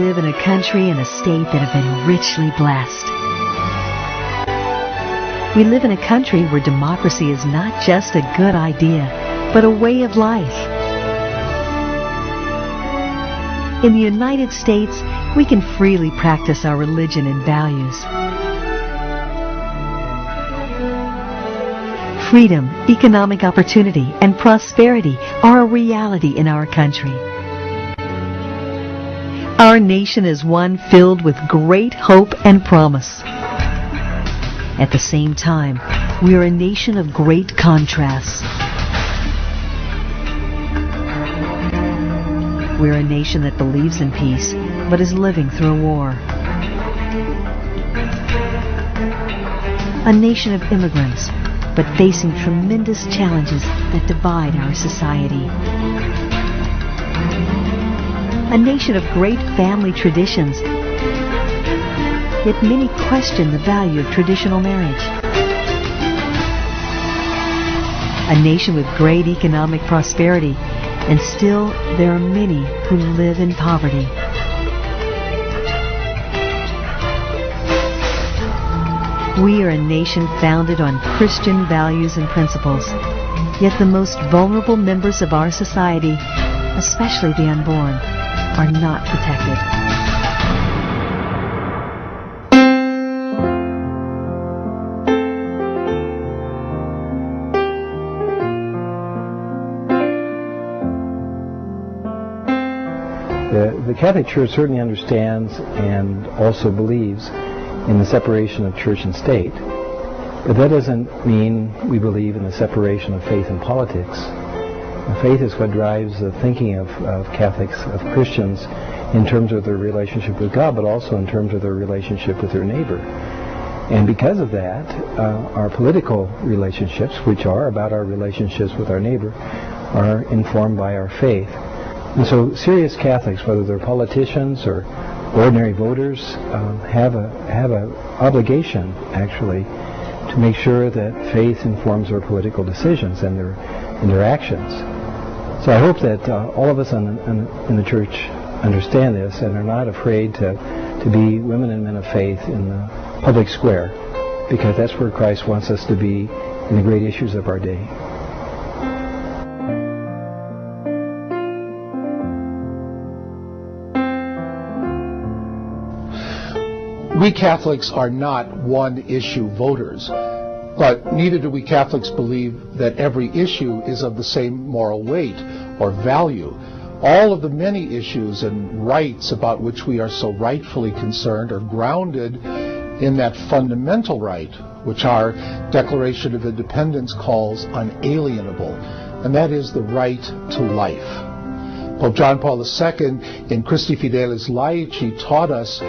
live in a country and a state that have been richly blessed. We live in a country where democracy is not just a good idea, but a way of life. In the United States, we can freely practice our religion and values. Freedom, economic opportunity, and prosperity are a reality in our country. Our nation is one filled with great hope and promise. At the same time, we are a nation of great contrasts. We're a nation that believes in peace, but is living through a war. A nation of immigrants, but facing tremendous challenges that divide our society. A nation of great family traditions, yet many question the value of traditional marriage. A nation with great economic prosperity, and still there are many who live in poverty. We are a nation founded on Christian values and principles, yet the most vulnerable members of our society, especially the unborn, are not protected. The Catholic Church certainly understands and also believes in the separation of church and state. But that doesn't mean we believe in the separation of faith and politics. Faith is what drives the thinking of Catholics, of Christians, in terms of their relationship with God, but also in terms of their relationship with their neighbor. And because of that, our political relationships, which are about our relationships with our neighbor, are informed by our faith. And so serious Catholics, whether they're politicians or ordinary voters, have an obligation, actually, to make sure that faith informs their political decisions and their actions. So I hope that all of us in the church understand this and are not afraid to be women and men of faith in the public square, because that's where Christ wants us to be in the great issues of our day. We Catholics are not one-issue voters, but neither do we Catholics believe that every issue is of the same moral weight or value. All of the many issues and rights about which we are so rightfully concerned are grounded in that fundamental right, which our Declaration of Independence calls unalienable, and that is the right to life. Pope John Paul II, in Christi Fidelis Laici, taught us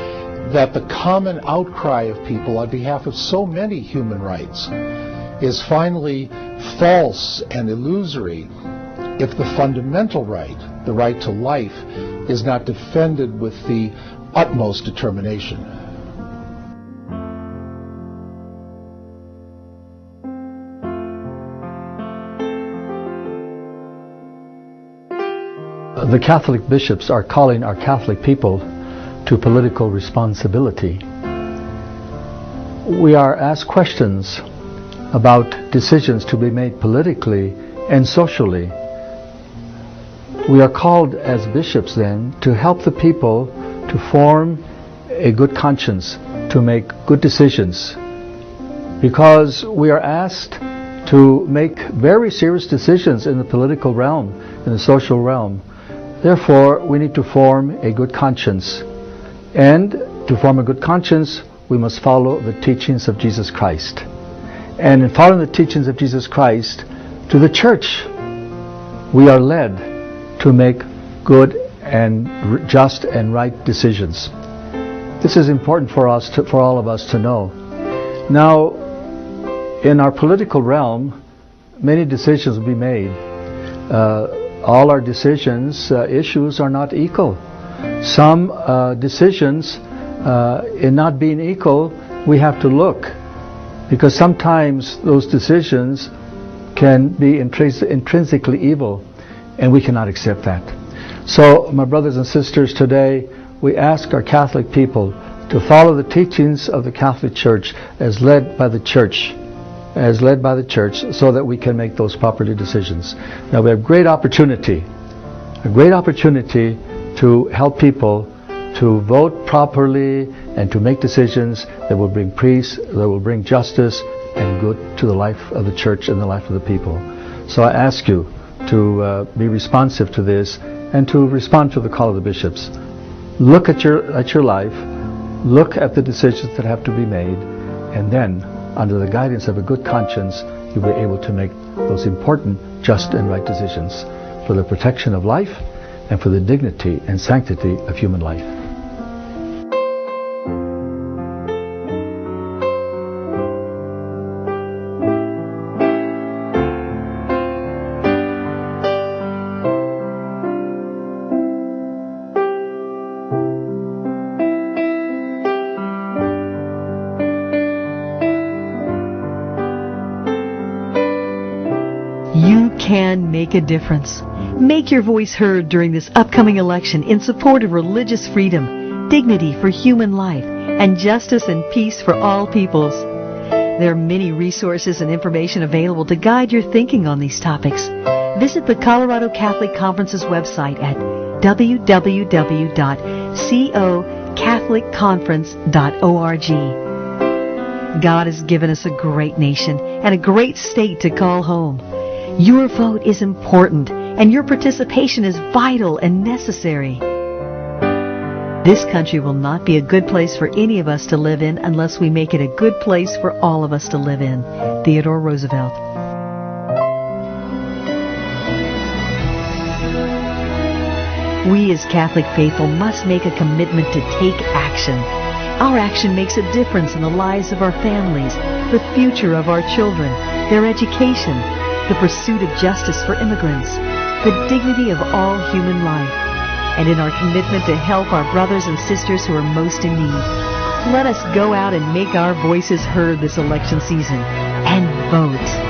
that the common outcry of people on behalf of so many human rights is finally false and illusory if the fundamental right, the right to life, is not defended with the utmost determination. The Catholic bishops are calling our Catholic people to political responsibility. We are asked questions about decisions to be made politically and socially. We are called as bishops then to help the people to form a good conscience, to make good decisions, because we are asked to make very serious decisions in the political realm, in the social realm. Therefore, we need to form a good conscience. And to form a good conscience, we must follow the teachings of Jesus Christ. And in following the teachings of Jesus Christ, to the church, we are led to make good and just and right decisions. This is important for us, for all of us to know. Now, in our political realm, many decisions will be made. All our decisions, issues are not equal. Some decisions, in not being equal, we have to look, because sometimes those decisions can be intrinsically evil, and we cannot accept that. So, my brothers and sisters, today we ask our Catholic people to follow the teachings of the Catholic Church as led by the Church, so that we can make those proper decisions. Now we have a great opportunity to help people to vote properly and to make decisions that will bring peace, that will bring justice and good to the life of the Church and the life of the people. So I ask you to be responsive to this and to respond to the call of the bishops. Look at your life, look at the decisions that have to be made, and then, under the guidance of a good conscience, you'll be able to make those important, just and right decisions for the protection of life and for the dignity and sanctity of human life. You can make a difference. Make your voice heard during this upcoming election in support of religious freedom, dignity for human life, and justice and peace for all peoples. There are many resources and information available to guide your thinking on these topics. Visit the Colorado Catholic Conference's website at www.cocatholicconference.org. God has given us a great nation and a great state to call home. Your vote is important, and your participation is vital and necessary. This country will not be a good place for any of us to live in unless we make it a good place for all of us to live in. Theodore Roosevelt. We as Catholic faithful must make a commitment to take action. Our action makes a difference in the lives of our families, the future of our children, their education, the pursuit of justice for immigrants, the dignity of all human life, and in our commitment to help our brothers and sisters who are most in need. Let us go out and make our voices heard this election season and vote.